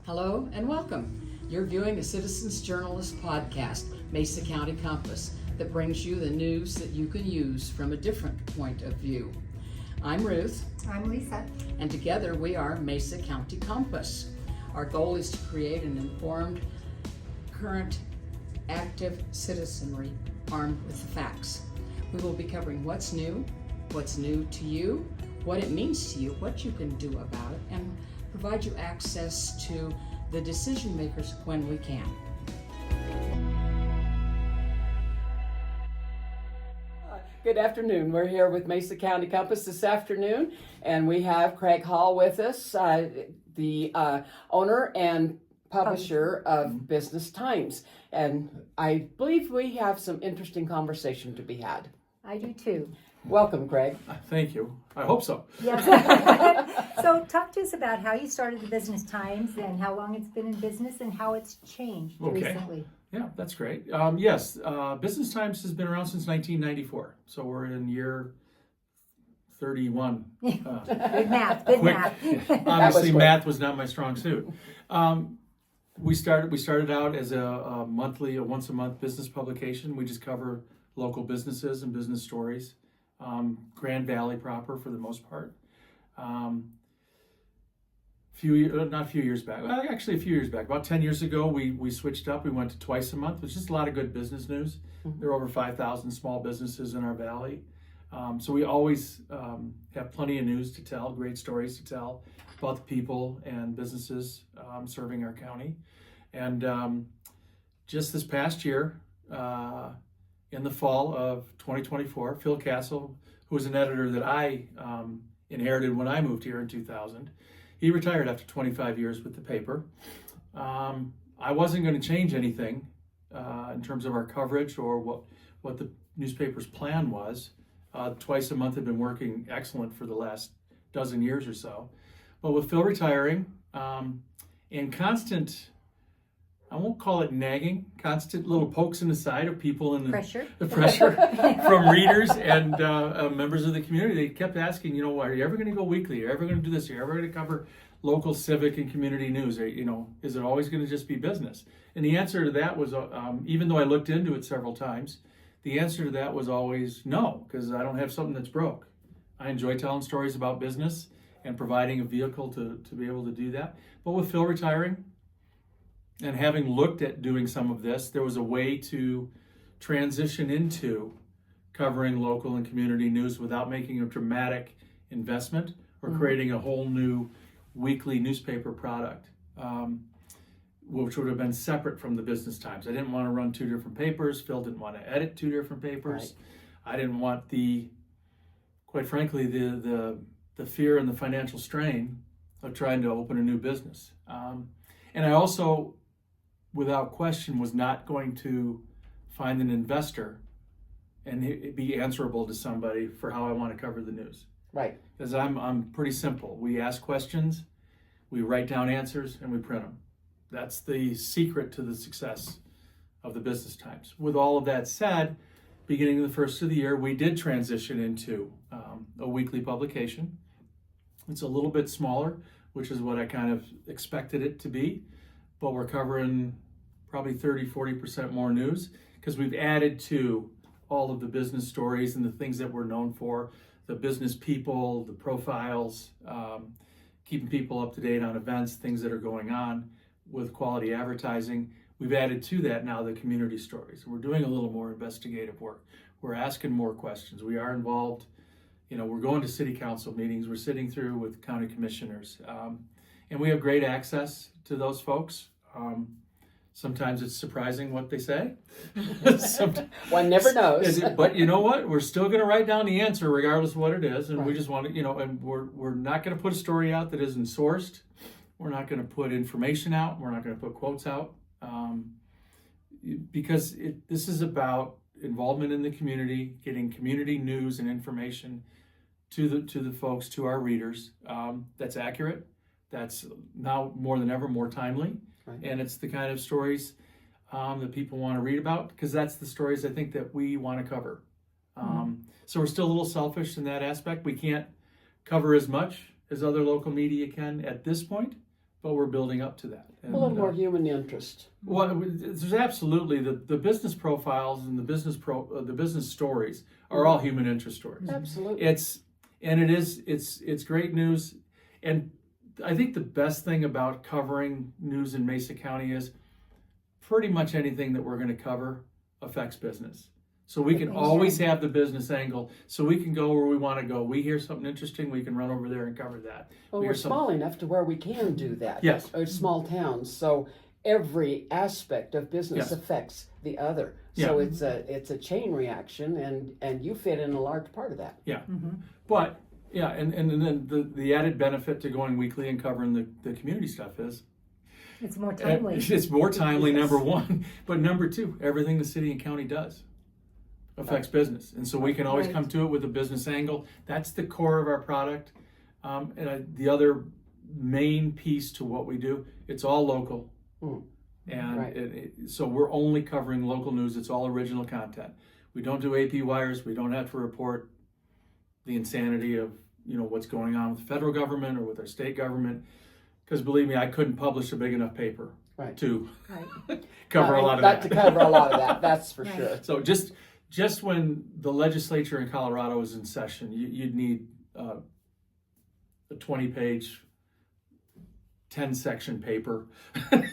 Hello and welcome. You're viewing the Citizens Journalist podcast, Mesa County Compass, that brings you the news that you can use from a different point of view. I'm Ruth. I'm Lisa. And together we are Mesa County Compass. Our goal is to create an informed, current, active citizenry armed with the facts. We will be covering what's new to you, what it means to you, what you can do about it, and provide you access to the decision makers when we can. Good afternoon. We're here with Mesa County Compass this afternoon, and we have Craig Hall with us, the owner and publisher of Business Times. And I believe we have some interesting conversation to be had. I do too. Welcome, Craig. Thank you. I hope so. Yes. So talk to us about how you started the Business Times and how long it's been in business and how it's changed recently. Yeah, that's great. Yes, Business Times has been around since 1994. So we're in year 31. Good math. Good math. Obviously, math was not my strong suit. We started out as a once a month business publication. We just cover local businesses and business stories. Grand Valley proper for the most part. A few years back, about 10 years ago, we switched up. We went to twice a month, which is a lot of good business news. Mm-hmm. There are over 5,000 small businesses in our valley. So we always have plenty of news to tell, great stories to tell about the people and businesses serving our county. And just this past year, in the fall of 2024, Phil Castle, who was an editor that I inherited when I moved here in 2000, he retired after 25 years with the paper. I wasn't going to change anything in terms of our coverage or what the newspaper's plan was. Twice a month had been working excellent for the last dozen years or so. But with Phil retiring and constant, I won't call it nagging, constant little pokes in the side of people in the pressure from readers and members of the community. They kept asking, are you ever going to go weekly? Are you ever going to do this? Are you ever going to cover local civic and community news? Is it always going to just be business? And the answer to that was, even though I looked into it several times, the answer to that was always no, because I don't have something that's broke. I enjoy telling stories about business and providing a vehicle to be able to do that. But with Phil retiring, and having looked at doing some of this, there was a way to transition into covering local and community news without making a dramatic investment or creating a whole new weekly newspaper product, which would have been separate from the Business Times. I didn't want to run two different papers. Phil didn't want to edit two different papers. Right. I didn't want quite frankly, the fear and the financial strain of trying to open a new business. And I also, without question, was not going to find an investor and be answerable to somebody for how I want to cover the news. Right. Because I'm pretty simple. We ask questions, we write down answers, and we print them. That's the secret to the success of the Business Times. With all of that said, beginning of the first of the year, we did transition into a weekly publication. It's a little bit smaller, which is what I kind of expected it to be. But we're covering probably 30-40% more news because we've added to all of the business stories and the things that we're known for, the business people, the profiles, keeping people up to date on events, things that are going on with quality advertising. We've added to that now the community stories. We're doing a little more investigative work. We're asking more questions. We are involved, we're going to city council meetings. We're sitting through with county commissioners. And we have great access to those folks. Sometimes it's surprising what they say. One never knows. But you know what? We're still going to write down the answer regardless of what it is. And we just want to, and we're not going to put a story out that isn't sourced. We're not going to put information out. We're not going to put quotes out. Because this is about involvement in the community, getting community news and information to the folks, to our readers. That's accurate. That's now more than ever more timely. Right. And it's the kind of stories that people want to read about because that's the stories I think that we want to cover. So we're still a little selfish in that aspect. We can't cover as much as other local media can at this point, but we're building up to that. A little more human interest. Well, there's absolutely the business profiles and the business stories are all human interest stories. Absolutely. It's great news, and I think the best thing about covering news in Mesa County is pretty much anything that we're going to cover affects business. So we can always have the business angle, so we can go where we want to go. We hear something interesting, we can run over there and cover that. Well, we're small enough to where we can do that. Yes. Or small towns, so every aspect of business affects the other. So it's a chain reaction, and you fit in a large part of that. Yeah, but yeah, and then the added benefit to going weekly and covering the community stuff is it's more timely. It's more timely, number one, but number two, everything the city and county does affects business, and so we can always come to it with a business angle. That's the core of our product, the other main piece to what we do, it's all local. And so we're only covering local news. It's all original content. We don't do AP wires. We don't have to report the insanity of what's going on with the federal government or with our state government, because believe me, I couldn't publish a big enough paper to cover a lot of that. To cover a lot of that, that's for sure. So just when the legislature in Colorado is in session, you'd need a 20-page, 10-section paper.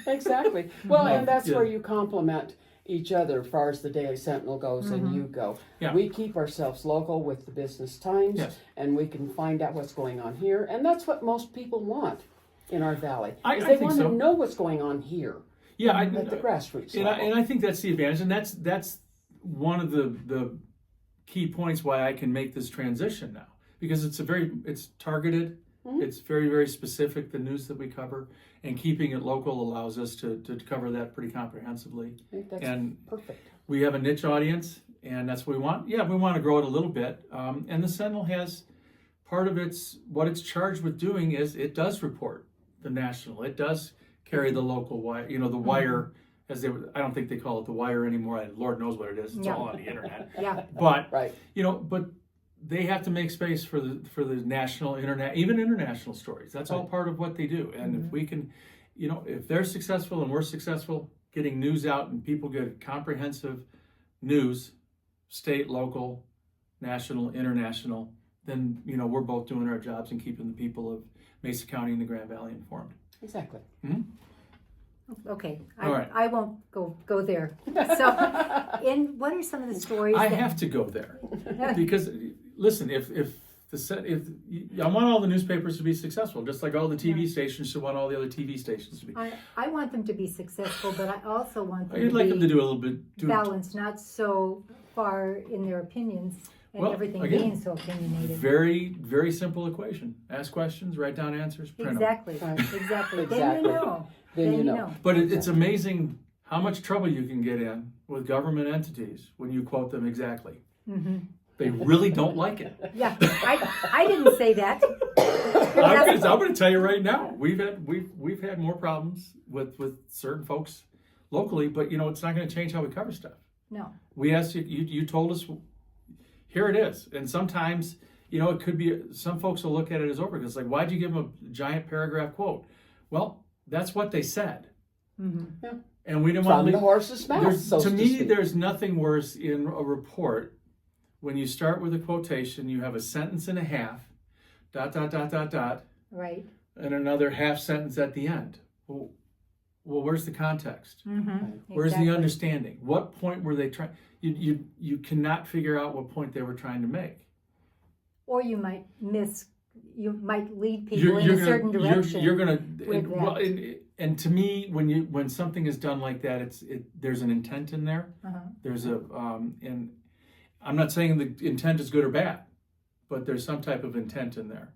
Exactly. Well, and that's where you complement each other as far as the Daily Sentinel goes and you go. Yeah. We keep ourselves local with the Business Times, and we can find out what's going on here, and that's what most people want in our valley. I they think want so. to know what's going on here. Yeah, at the grassroots level. And I think that's the advantage, and that's one of the key points why I can make this transition now, because it's targeted. It's very, very specific, the news that we cover, and keeping it local allows us to cover that pretty comprehensively. I think that's perfect. We have a niche audience, and that's what we want. Yeah, we want to grow it a little bit. And the Sentinel has part of what it's charged with doing is it does report the national. It does carry the local wire, the wire, I don't think they call it the wire anymore. Lord knows what it is. It's all on the internet. But, but they have to make space for the national, internet, even international stories. That's all part of what they do. And if we can, if they're successful and we're successful getting news out and people get comprehensive news, state, local, national, international, then, we're both doing our jobs and keeping the people of Mesa County and the Grand Valley informed. Exactly. Okay, All right. I won't go there. So, what are some of the stories? I have to go there because listen, if I want all the newspapers to be successful, just like all the TV stations should want all the other TV stations to be. I want them to be successful, but I also want them You'd to like be them to do a little bit balanced, not so far in their opinions and everything being so opinionated. Very, very simple equation. Ask questions, write down answers, print Exactly. them. Exactly. Then you know. Then you know. But it's amazing how much trouble you can get in with government entities when you quote them exactly. They really don't like it. Yeah, I didn't say that. I'm going to tell you right now, we've had more problems with certain folks locally, but it's not going to change how we cover stuff. No. We asked you told us, here it is, and sometimes it could be some folks will look at it as over because like, why'd you give them a giant paragraph quote? Well, that's what they said. Yeah. And we didn't From want to the horse's mouth, so to to me, speak. there's nothing worse in a report when you start with a quotation, you have a sentence and a half, ... Right. and another half sentence at the end. Well, where's the context? Where's the understanding? What point were they trying? You cannot figure out what point they were trying to make. Or you might lead people in a certain direction. You're gonna and to me, when something is done like that, there's an intent in there. There's and I'm not saying the intent is good or bad, but there's some type of intent in there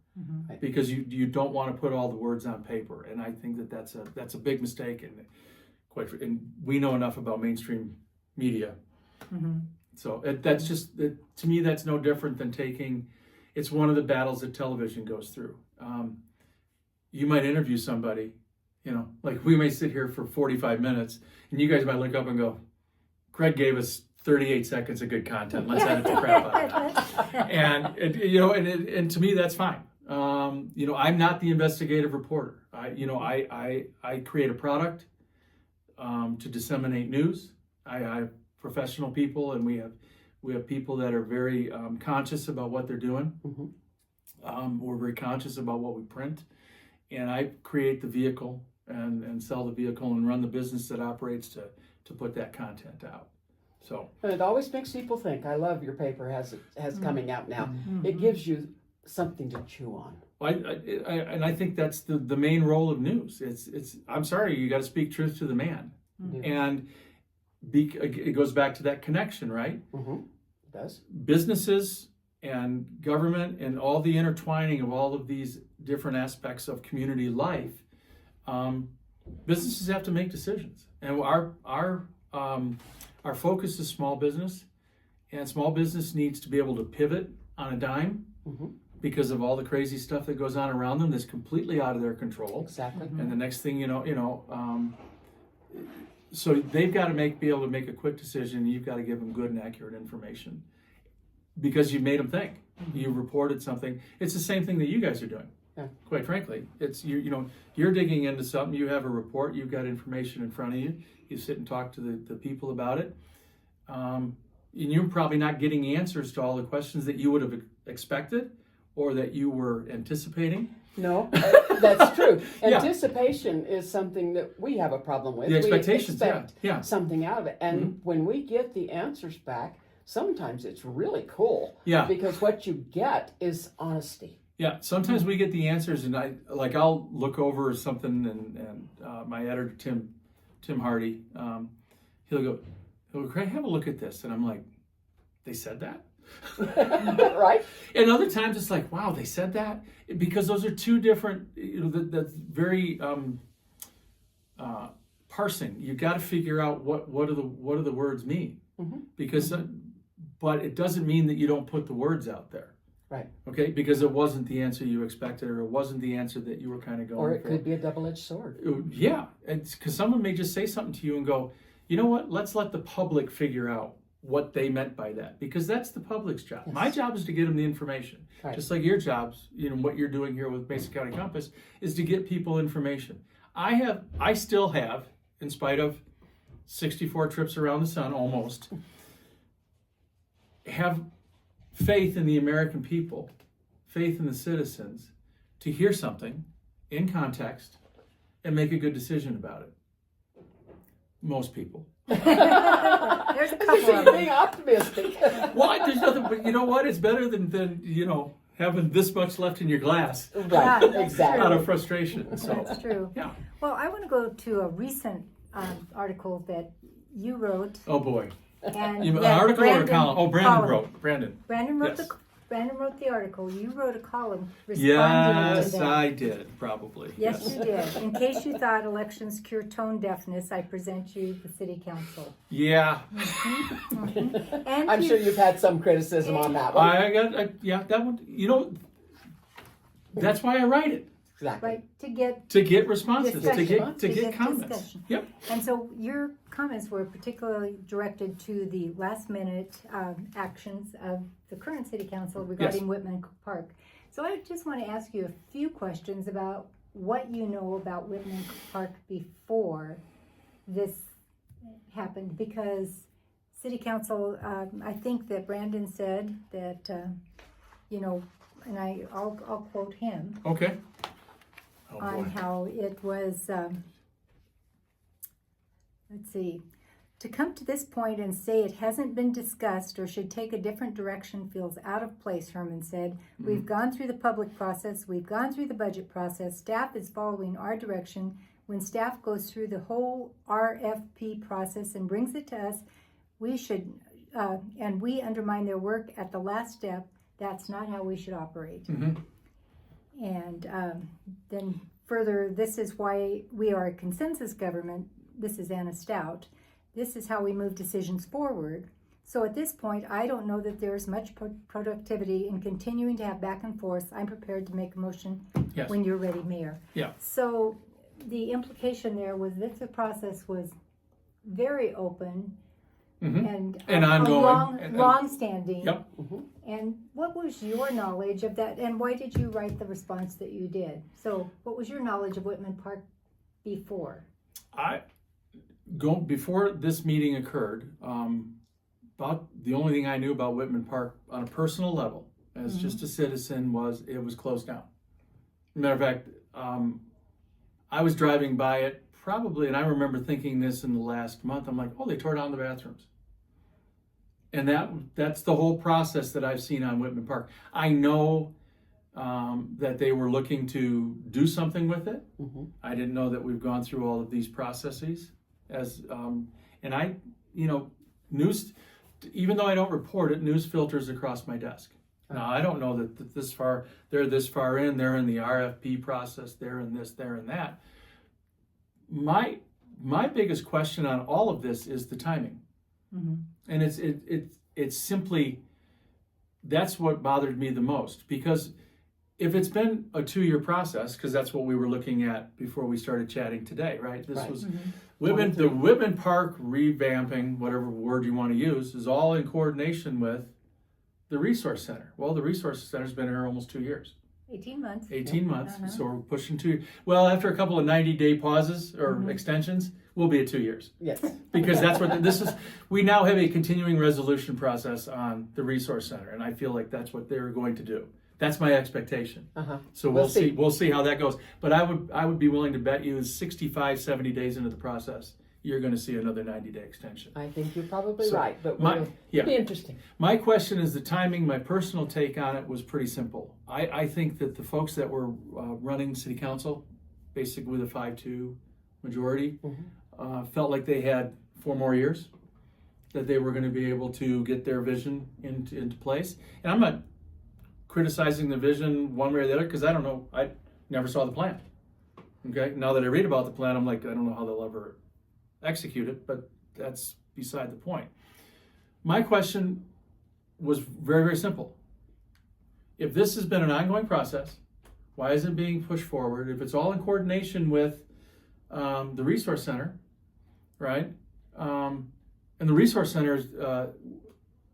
because you don't want to put all the words on paper, and I think that's a big mistake. And we know enough about mainstream media, so that's just to me that's no different than taking. It's one of the battles that television goes through. You might interview somebody, like we may sit here for 45 minutes, and you guys might look up and go, Greg gave us 38 seconds of good content. Let's edit the crap out of that. And to me, that's fine. I'm not the investigative reporter. I create a product to disseminate news. I have professional people, and we have people that are very conscious about what they're doing. We're very conscious about what we print, and I create the vehicle and sell the vehicle and run the business that operates to put that content out. So, and it always makes people think. I love your paper has coming out now. It gives you something to chew on. I think that's the main role of news. It's I'm sorry, you got to speak truth to the man, and it goes back to that connection, right? It does. Businesses and government and all the intertwining of all of these different aspects of community life. Businesses have to make decisions, and our focus is small business, and small business needs to be able to pivot on a dime because of all the crazy stuff that goes on around them that's completely out of their control. Exactly. And the next thing so they've got to be able to make a quick decision. You've got to give them good and accurate information because you made them think. You reported something. It's the same thing that you guys are doing. Yeah. Quite frankly, it's you're digging into something. You have a report. You've got information in front of you. You sit and talk to the people about it, and you're probably not getting answers to all the questions that you would have expected or that you were anticipating. No, that's true. Anticipation is something that we have a problem with. The expectations, we expect yeah. something out of it, and when we get the answers back, sometimes it's really cool. Yeah. Because what you get is honesty. Yeah, sometimes we get the answers, and I'll look over something, and my editor Tim Hardy, he'll go, Craig, have a look at this, and I'm like, they said that, right? And other times it's like, wow, they said that, because those are two different. That's very parsing. You got to figure out what do the words mean, because, but it doesn't mean that you don't put the words out there. Right. Okay, because it wasn't the answer you expected, or it wasn't the answer that you were kind of going for. Or it could be a double-edged sword. Yeah, it's because someone may just say something to you and go, you know what, let's let the public figure out what they meant by that, because that's the public's job. Yes. My job is to get them the information. Right. Just like your jobs, what you're doing here with Mesa County Compass is to get people information. I still have, in spite of 64 trips around the sun, almost, have faith in the American people, faith in the citizens, to hear something in context and make a good decision about it. Most people. There's a couple of them. Being optimistic. Well, there's nothing, but you know what? It's better than having this much left in your glass. Right, exactly. Out of frustration. So that's true. Yeah. Well, I want to go to a recent article that you wrote. Oh boy. And An article or a column? Oh, Brandon column. wrote. Brandon wrote yes. Brandon wrote the article. You wrote a column responding to that. Yes, I did, probably. Yes, you did. In case you thought elections cure tone deafness, I present you the city council. Yeah. And I'm sure you've had some criticism on that one. That one. That's why I write it. Exactly. Right, to get responses, discussion, to get comments. Discussion. Yep. And so your comments were particularly directed to the last minute actions of the current city council regarding Whitman Park. So I just want to ask you a few questions about what you know about Whitman Park before this happened, because city council, I think that Brandon said that, and I'll quote him. Okay. Oh, on how it was, let's see, to come to this point and say it hasn't been discussed or should take a different direction feels out of place, Herman said. We've gone through the public process, we've gone through the budget process, staff is following our direction. When staff goes through the whole RFP process and brings it to us, we should, and we undermine their work at the last step. That's not how we should operate. And then further, this is why we are a consensus government. This is Anna Stout. This is how we move decisions forward. So at this point, I don't know that there's much productivity in continuing to have back and forth. I'm prepared to make a motion when you're ready, Mayor. Yeah. So the implication there was that the process was very open, and ongoing. long-standing. Yep. And what was your knowledge of that, and why did you write the response that you did? So what was your knowledge of Whitman Park before? Before this meeting occurred, about the only thing I knew about Whitman Park on a personal level, as just a citizen, was it was closed down. Matter of fact, I was driving by it probably, and I remember thinking this in the last month. I'm like, oh, they tore down the bathrooms. And that's the whole process that I've seen on Whitman Park. I know that they were looking to do something with it. I didn't know that we've gone through all of these processes. And I, news, even though I don't report it, news filters across my desk. Now, I don't know that they're this far in, they're in the RFP process, they're in this, they're in that. My biggest question on all of this is the timing. And it's simply, that's what bothered me the most, because if it's been a 2-year process, because that's what we were looking at before we started chatting today, right? This was the Whitman Park revamping, whatever word you want to use, is all in coordination with the Resource Center. Well, the Resource Center's been here almost 2 years. 18 months. 18 months, so we're pushing 2 years. Well, after a couple of 90-day pauses or extensions, we'll be at 2 years. Yes. Because that's what this is. We now have a continuing resolution process on the Resource Center, and I feel like that's what they're going to do. That's my expectation. So we'll see. We'll see how that goes. But I would be willing to bet you 65, 70 days into the process, you're going to see another 90-day extension. I think you're probably right, but it'll be interesting. My question is the timing. My personal take on it was pretty simple. I think that the folks that were running city council, basically with a 5-2 majority, felt like they had 4 more years, that they were going to be able to get their vision into place. And I'm not criticizing the vision one way or the other, because I don't know. I never saw the plan. Okay, now that I read about the plan, I'm like, I don't know how they'll ever execute it, but that's beside the point. My question was very, very simple. If this has been an ongoing process, why is it being pushed forward? If it's all in coordination with the Resource Center, right? And the Resource Center,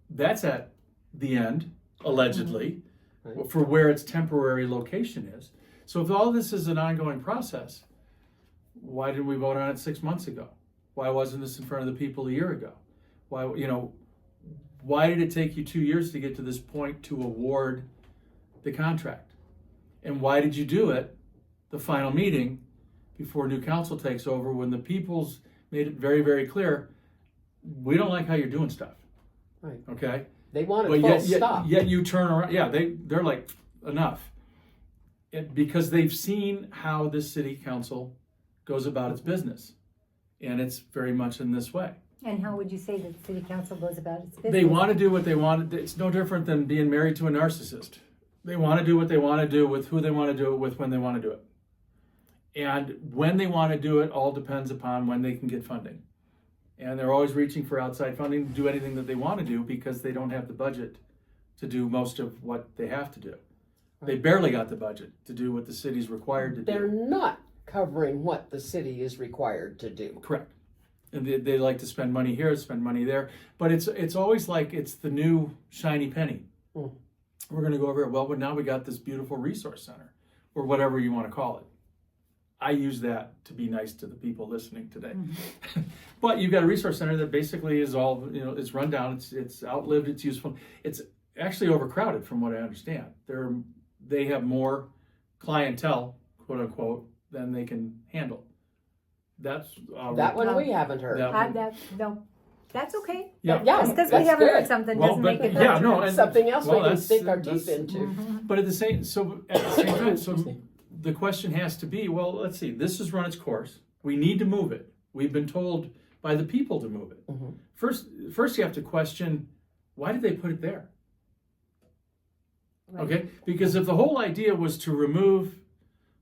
that's at the end, allegedly, for where its temporary location is. So if all this is an ongoing process, why didn't we vote on it 6 months ago? Why wasn't this in front of the people a year ago? Why did it take you 2 years to get to this point to award the contract? And why did you do it, the final meeting, before new council takes over, when the people's made it very, very clear, we don't like how you're doing stuff. Right. Okay? They want a full stop. Yet you turn around. Yeah, they're like, enough. Because they've seen how this city council goes about its business. And it's very much in this way. And how would you say that the city council goes about its business? They want to do what they want. It's no different than being married to a narcissist. They want to do what they want to do with who they want to do it with when they want to do it. And when they want to do it all depends upon when they can get funding. And they're always reaching for outside funding to do anything that they want to do, because they don't have the budget to do most of what they have to do. Right. They barely got the budget to do what the city's required to do. They're not covering what the city is required to do. Correct. And they like to spend money here, spend money there. But it's always like it's the new shiny penny. We're going to go over it. Well, but now we got this beautiful resource center, or whatever you want to call it. I use that to be nice to the people listening today. But you've got a resource center that basically is all, it's run down, it's outlived its useful. It's actually overcrowded from what I understand. They have more clientele, quote unquote, than they can handle. That's that one we haven't heard. No, that's okay. Yeah, just because we haven't heard something doesn't make it better. Yeah, no, and something else we can stick our teeth into. But at the same time, so the question has to be, well, let's see. This has run its course. We need to move it. We've been told by the people to move it. First, you have to question, why did they put it there? Right. Okay, because if the whole idea was to remove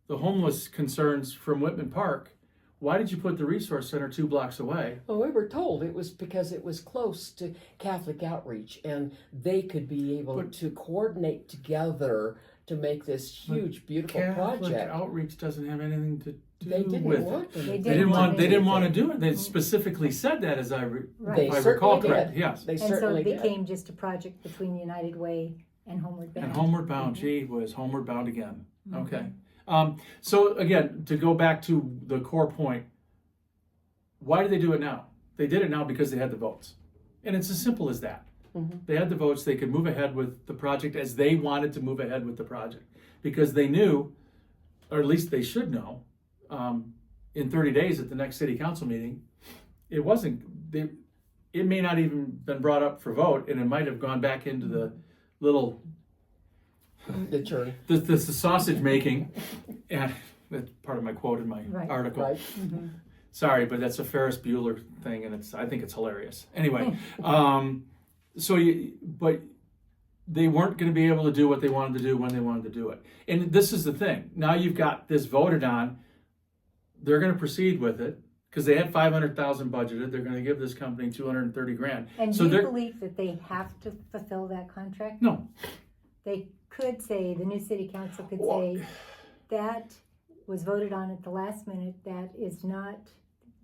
the homeless concerns from Whitman Park, why did you put the resource center 2 blocks away? Well, we were told it was because it was close to Catholic outreach, and they could be able to coordinate together to make this huge, beautiful Catholic project. Outreach doesn't have anything to do They didn't with want it. to. They They didn't want to anything. do it. They specifically said that, as I Right. if I recall certainly correct. did. Yes. They And so certainly it did. became just a project between United Way and Homeward Bound. And Homeward Bound, gee whiz, Homeward Bound again. Mm-hmm. Okay. So again, to go back to the core point, why do they do it now? They did it now because they had the votes. And it's as simple as that. Mm-hmm. They had the votes, they could move ahead with the project as they wanted to move ahead with the project. Because they knew, or at least they should know, in 30 days at the next city council meeting, it may not even been brought up for vote, and it might have gone back into the little The jury. the sausage making, and that's part of my quote in my Right. article. Right. Sorry, but that's a Ferris Bueller thing, and I think it's hilarious. Anyway, but they weren't going to be able to do what they wanted to do when they wanted to do it. And this is the thing. Now you've got this voted on. They're going to proceed with it because they had $500,000 budgeted. They're going to give this company $230,000. And So do you they're believe that they have to fulfill that contract? no. They could say, the new city council could Well- say, that was voted on at the last minute, that is not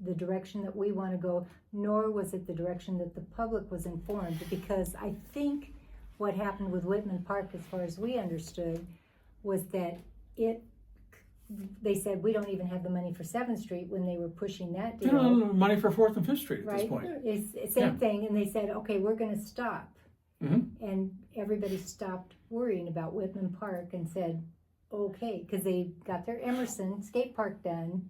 the direction that we want to go, nor was it the direction that the public was informed, because I think what happened with Whitman Park, as far as we understood, was that they said, we don't even have the money for 7th Street when they were pushing that They deal. don't have money for 4th and 5th Street at this Right? point. It's same thing, and they said, okay, we're gonna stop. And everybody stopped worrying about Whitman Park and said, okay, because they got their Emerson skate park done.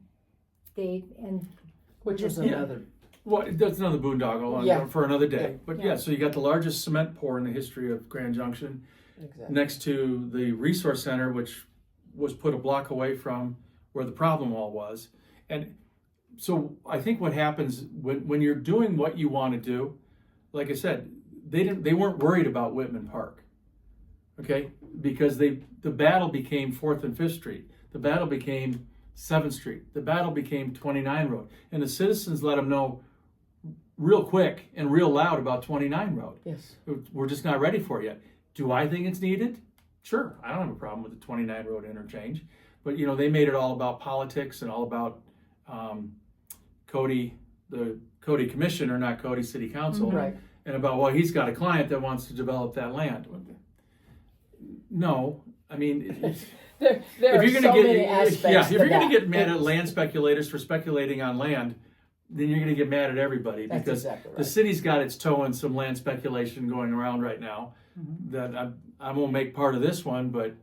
Which was Yeah. another. Well, that's another boondoggle Yeah. for another day. Yeah. But Yeah. so you got the largest cement pour in the history of Grand Junction, Exactly. next to the Resource Center, which was put a block away from where the problem wall was. And so I think what happens when you're doing what you want to do, like I said, they weren't worried about Whitman Park, okay? Because the battle became 4th and 5th Street. The battle became 7th Street. The battle became 29 Road. And the citizens let them know real quick and real loud about 29 Road. Yes. We're just not ready for it yet. Do I think it's needed? Sure. I don't have a problem with the 29 Road interchange. But, they made it all about politics and all about Cody, the Cody Commissioner, not Cody City Council. Right. And about, well, he's got a client that wants to develop that land. No. I mean, There if are you're so going to many get, aspects if you're to going to that. get mad at land speculators for speculating on land, then you're going to get mad at everybody That's because exactly right. the city's got its toe in some land speculation going around right now. That I won't make part of this one, but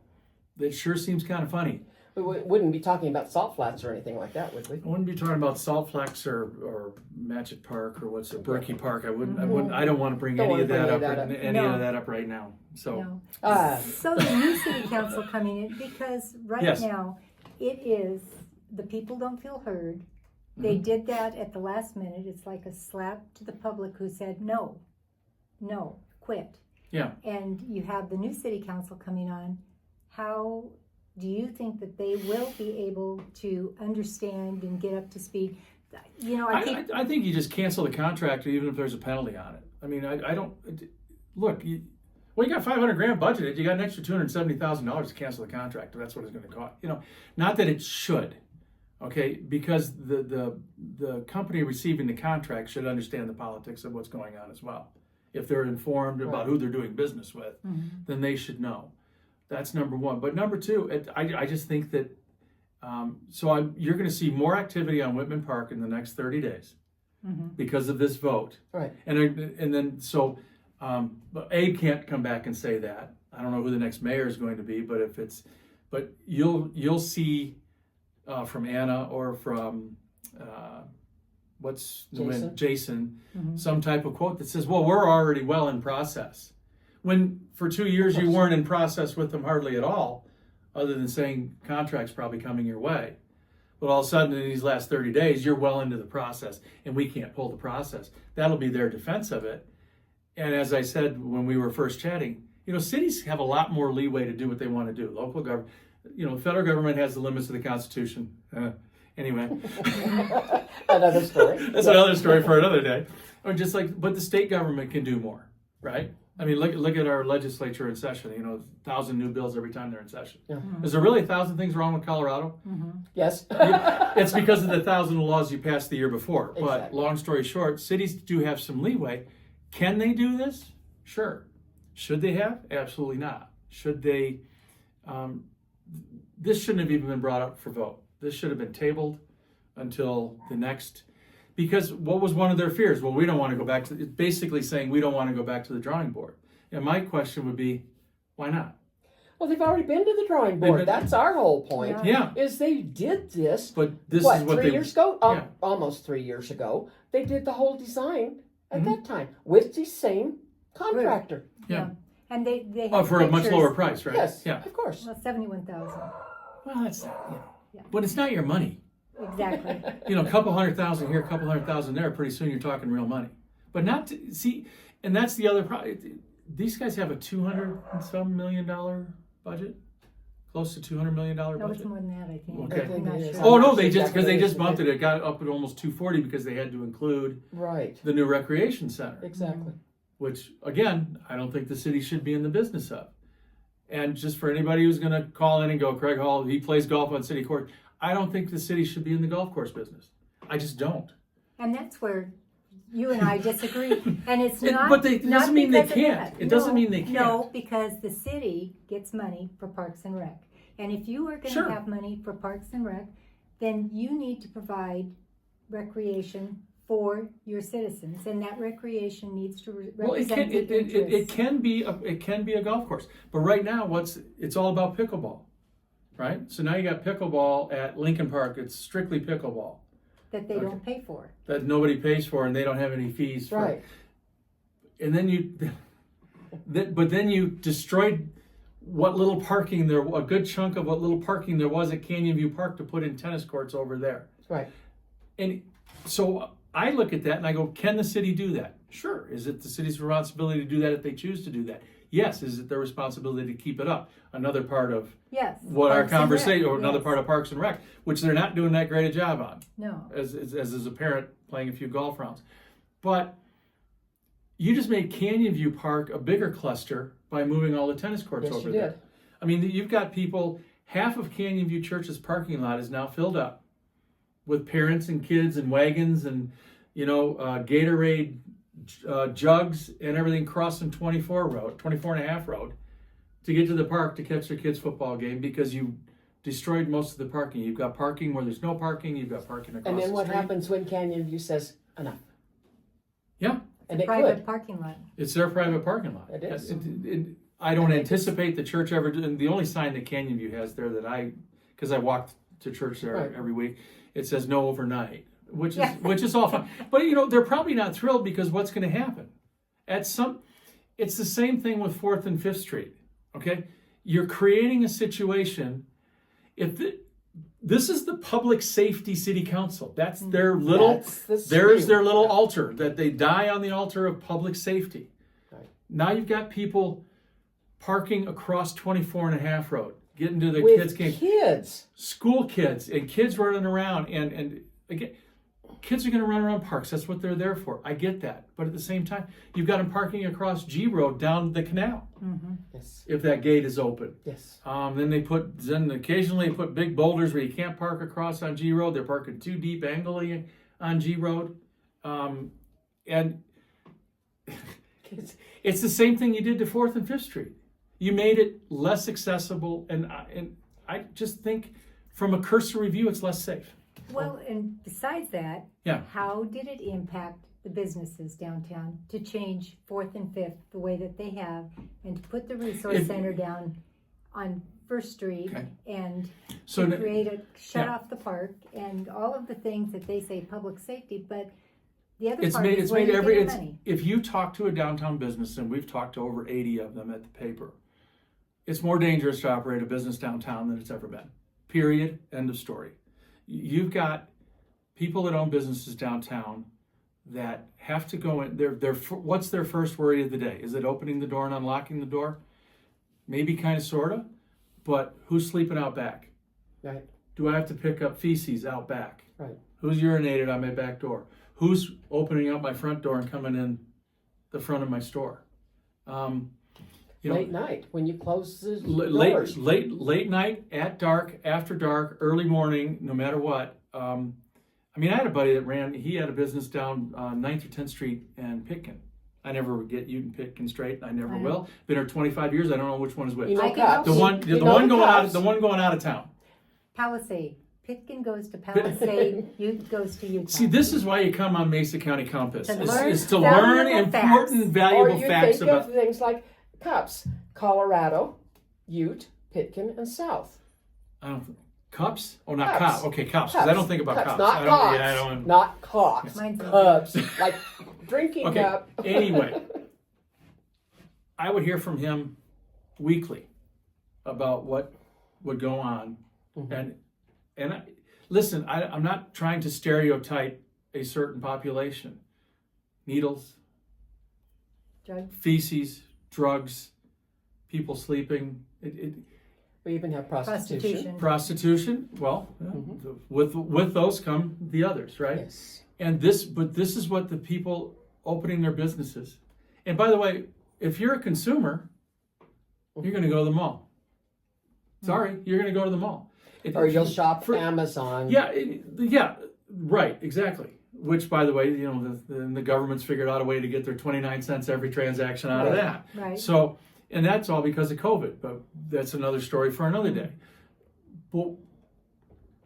it sure seems kind of funny. We wouldn't be talking about salt flats or anything like that, would we? I wouldn't be talking about Salt Flats or Matchett Park or what's it, Berkey Park. I don't want to bring Don't any wanna of that bring up, any No. of that up right now. So No. So the new city council coming in, because right Yes. now, it is, the people don't feel heard. They did that at the last minute. It's like a slap to the public who said, no, quit. yeah. And you have the new city council coming on. How do you think that they will be able to understand and get up to speed? I think you just cancel the contract even if there's a penalty on it. I mean, I don't look. You got $500,000 budgeted. You got an extra $270,000 to cancel the contract. That's what it's going to cost. Not that it should, okay? Because the company receiving the contract should understand the politics of what's going on as well. If they're informed about who they're doing business with, then they should know. That's number one. But number two, I just think that you're going to see more activity on Whitman Park in the next 30 days because of this vote. Right. And then but Abe can't come back and say that. I don't know who the next mayor is going to be, but you'll see from Anna or from Jason some type of quote that says, well, we're already well in process. When for 2 years you weren't in process with them hardly at all, other than saying contracts probably coming your way. But all of a sudden in these last 30 days, you're well into the process and we can't pull the process. That'll be their defense of it. And as I said when we were first chatting, cities have a lot more leeway to do what they want to do. Local government, federal government has the limits of the Constitution. Anyway. Another story. That's another story for another day. But the state government can do more, right? I mean, look at our legislature in session. 1,000 new bills every time they're in session. Yeah. Is there really 1,000 things wrong with Colorado? Yes. It's because of the 1,000 laws you passed the year before. But Exactly. long story short, cities do have some leeway. Can they do this? Sure. Should they have? Absolutely not. Should they? This shouldn't have even been brought up for vote. This should have been tabled until the next. Because what was one of their fears? Well, we don't want to go back to, it's basically saying we don't want to go back to the drawing board. And my question would be, why not? Well, they've already been to the drawing board. That's our whole point. Yeah. Is they did this. But this what, is what 3 years ago? Yeah. Almost 3 years ago. They did the whole design at that time with the same contractor. Yeah. And they have For a much pictures. lower price, right? Yes. Yeah. Of course. Well, 71,000. Well, that's not, Yeah. but it's not your money. Exactly. A couple 100,000 here, a couple 100,000 there, pretty soon you're talking real money. But not to see, and that's the other problem. These guys have a $200 and some million budget, close to $200 million No, it's budget. more than that, I think. Okay. I'm not It is. sure. Oh no, Not they just because they exactly. just bumped it. It got up at almost 240 because they had to include Right. the new recreation center, Exactly. which again, I don't think the city should be in the business of. And just for anybody who's going to call in and go, Craig Hall, he plays golf on city court. I don't think the city should be in the golf course business. I just don't. And that's where you and I disagree. And it's not. But it not doesn't mean they because of can't. that. It doesn't No, mean they can't. No, because the city gets money for Parks and Rec. And if you are going Sure. to have money for Parks and Rec, then you need to provide recreation for your citizens, and that recreation needs to Well, represent the it interests. can be a golf course, but right now it's all about pickleball, right? So now you got pickleball at Lincoln Park. It's strictly pickleball that they don't pay for. that nobody pays for, and they don't have any fees for. Right. And then but then you destroyed what little parking there, a good chunk of what little parking there was at Canyon View Park to put in tennis courts over there. Right. And so I look at that and I go, can the city do that? Sure. Is it the city's responsibility to do that if they choose to do that? Yes. Is it their responsibility to keep it up? Another part of Yes. what our Parks and Rec, conversation, or another yes. part of Parks and Rec, which they're not doing that great a job on, No. as is a parent playing a few golf rounds. But you just made Canyon View Park a bigger cluster by moving all the tennis courts Yes, over you there. did. I mean, you've got people, half of Canyon View Church's parking lot is now filled up with parents and kids and wagons and, Gatorade jugs and everything crossing 24 and a half road to get to the park to catch their kids' football game because you destroyed most of the parking. You've got parking where there's no parking. You've got parking across And then the what street. happens when Canyon View says enough? Yeah, And it Private could. parking lot. it's their private parking lot. It is. I don't anticipate the church ever. And the only sign that Canyon View has there that because I walked to church there Right. every week, it says no overnight, which is Yeah. which is all fine. But they're probably not thrilled because what's going to happen? It's the same thing with 4th and 5th Street. Okay, you're creating a situation. This is the public safety city council. That's their little. That's the There's spiel. their little altar that they die on the altar of public safety. Right. Now you've got people parking across 24 and a half road, getting to the With kids' game. kids. School kids and kids running around. And again, kids are going to run around parks. That's what they're there for. I get that. But at the same time, you've got them parking across G Road down the canal Yes. if that gate is open. Yes. Then occasionally they put big boulders where you can't park across on G Road. They're parking too deep angly on G Road. And it's the same thing you did to 4th and 5th Street. You made it less accessible, and I just think from a cursory view, it's less safe. Well, and besides that, Yeah. how did it impact the businesses downtown to change 4th and 5th the way that they have and to put the resource center down on 1st Street Okay. and So to n- create shut yeah. off the park and all of the things that they say public safety, but the other It's part made is it's where made you every get it's, the money. if you talk to a downtown business, and we've talked to over 80 of them at the paper, it's more dangerous to operate a business downtown than it's ever been. Period. End of story. You've got people that own businesses downtown that have to go in. What's their first worry of the day? Is it opening the door and unlocking the door? Maybe, kind of, sort of. But who's sleeping out back? Right. Do I have to pick up feces out back? Right. Who's urinated on my back door? Who's opening up my front door and coming in the front of my store? You know, Late night when you close the late, doors. late night, at dark, after dark, early morning, no matter what. I mean, I had a buddy that he had a business down 9th or 10th Street in Pitkin. I never would get Ute and Pitkin straight. I never will. Been here 25 years. I don't know which one is which. You know, I can cops. The one, You the know one the going out, cops. the one going out of town. Palisade. Pitkin goes to Palisade, Ute goes to Utah. See, this is why you come on Mesa County Compass. To Is learn to learn valuable important, facts. valuable Or you facts think about. of things like cups, Colorado, Ute, Pitkin, and South. I don't. Cups? Oh, not Cups. cups. Okay, cups. 'Cause I don't think about cups. Not I don't. cups. Yeah, I don't. Not cups. Mine's in Cups. Like drinking Okay. cup. Anyway, I would hear from him weekly about what would go on, and listen, I'm not trying to stereotype a certain population. Needles, Drugs. feces, drugs, people sleeping. We even have prostitution. Prostitution. Well, with those come the others, right? Yes. And this is what the people opening their businesses. And by the way, if you're a consumer, you're going to go to the mall. Sorry, you're going to go to the mall. Or you'll shop Amazon. Yeah, right, exactly. Which, by the way, you know, the government's figured out a way to get their 29 cents every transaction out of that. Right. So, and that's all because of COVID, but that's another story for another day. But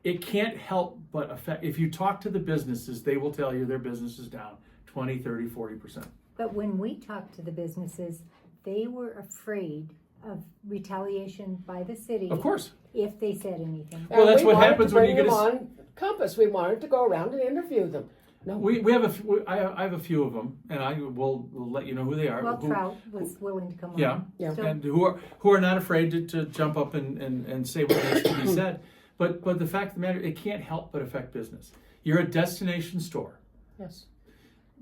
it can't help but affect, if you talk to the businesses, they will tell you their business is down 20, 30, 40%. But when we talked to the businesses, they were afraid of retaliation by the city. Of course. If they said anything. Well, that's we what wanted happens to when you bring get them on Compass. We wanted to go around and interview them. No, We have I have a few of them, and I will let you know who they are. Well, Trout was willing to come Yeah, on. Yeah. So, and who are not afraid to jump up and say what needs to be said. But the fact of the matter, it can't help but affect business. You're a destination store. yes.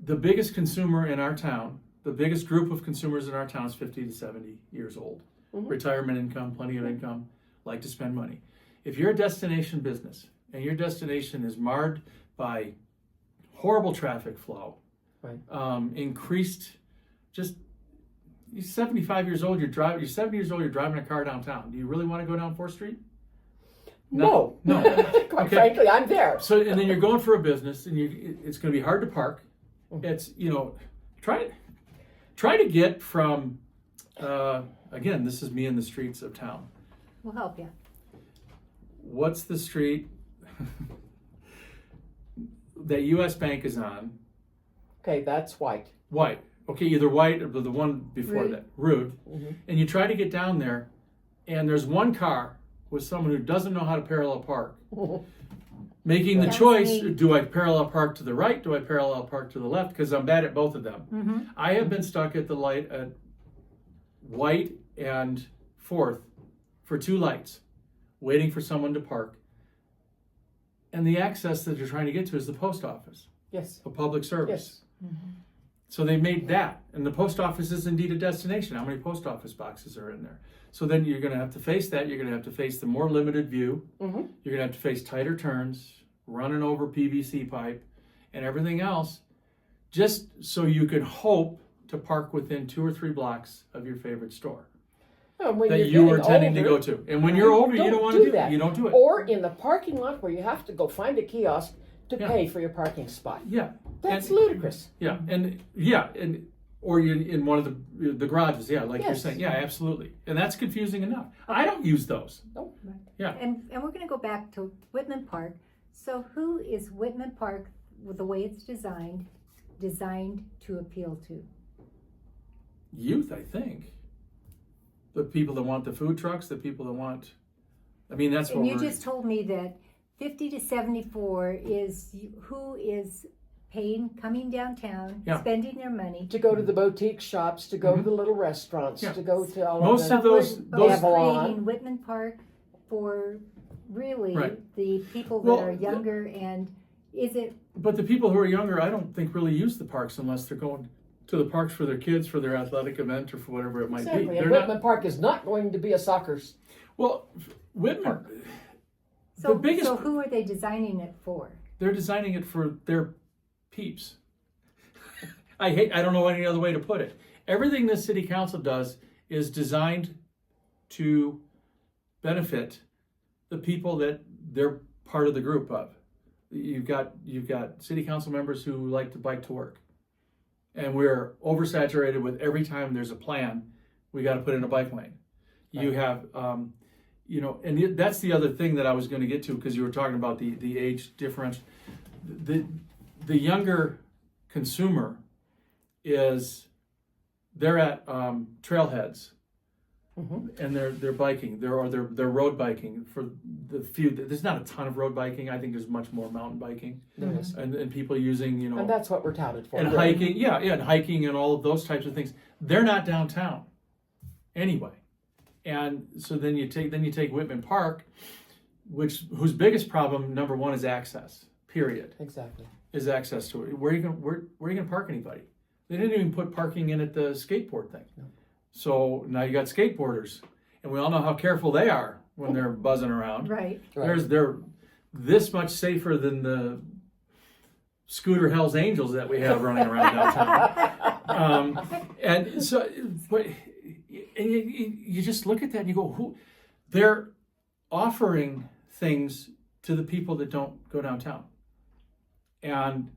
The biggest consumer in our town, the biggest group of consumers in our town is 50 to 70 years old. Retirement income, plenty of income, like to spend money. If you're a destination business and your destination is marred by horrible traffic flow, Right. Increased, just you're 75 years old. You're 70 years old. You're driving a car downtown. Do you really want to go down 4th Street? No. No. Quite Okay. frankly, I'm there. So and then you're going for a business, and it's going to be hard to park. It's try to get from. Again, this is me in the streets of town. we'll help you. What's the street that U.S. Bank is on? Okay, that's white. White. Okay, either White or the one before Route. that, Route. And you try to get down there, and there's one car with someone who doesn't know how to parallel park, making the That's choice: me. do I parallel park to the right? Do I parallel park to the left? Because I'm bad at both of them. Mm-hmm. I have been stuck at the light at White and 4th for 2 lights, waiting for someone to park. And the access that you're trying to get to is the post office, Yes. a public service. Yes. So they made that, and the post office is indeed a destination. How many post office boxes are in there? So then you're going to have to face that. You're going to have to face the more limited view. You're going to have to face tighter turns, running over PVC pipe, and everything else, just so you can hope to park within 2 or 3 blocks of your favorite store And when that you're you were getting intending to older, go to. And when you're older, you don't want to do that. You don't do it. Or in the parking lot where you have to go find a kiosk to Yeah. pay for your parking spot. Yeah. That's And- ludicrous. Yeah, and or you're in one of the garages, yeah, like you're Yes. saying, yeah, absolutely, and that's confusing enough. I don't use those. Nope. Yeah, And we're going to go back to Whitman Park. So who is Whitman Park, with the way it's designed to appeal to? youth, I think. The people that want the food trucks, the people that want. I mean, that's what And you we're. just told me that 50 to 74 is who is coming downtown, Yeah. spending their money. To go to the boutique shops, to go to the little restaurants, Yeah. to go to all Most of of the... those- But we're Avalon. creating Whitman Park for really Right. the people that Well, are younger, and is it But the people who are younger, I don't think really use the parks unless they're going to the parks for their kids, for their athletic event, or for whatever it might Exactly. be. And They're Whitman not. Park is not going to be a soccer... Well, Whitman. so? The biggest. So who are they designing it for? They're designing it for their peeps. I don't know any other way to put it. Everything this city council does is designed to benefit the people that they're part of the group of. You've got city council members who like to bike to work, and we're oversaturated with every time there's a plan, we got to put in a bike lane. Right. You have, and that's the other thing that I was going to get to, because you were talking about the age differential. The younger consumer they're at trailheads. Mm-hmm. And they're biking, they're road biking. For the few, there's not a ton of road biking. I think there's much more mountain biking, mm-hmm. and people using, and that's what we're touted for. And hiking, and hiking and all of those types of things. They're not downtown, anyway. And so then you take Whitman Park, whose biggest problem, number one, is access. Period. Exactly. Is access to it. Where are you gonna park anybody? They didn't even put parking in at the skateboard thing. No. So now you got skateboarders, and we all know how careful they are when they're buzzing around. Right. They're this much safer than the scooter Hell's Angels that we have running around downtown. And so, you just look at that and you go, they're offering things to the people that don't go downtown. And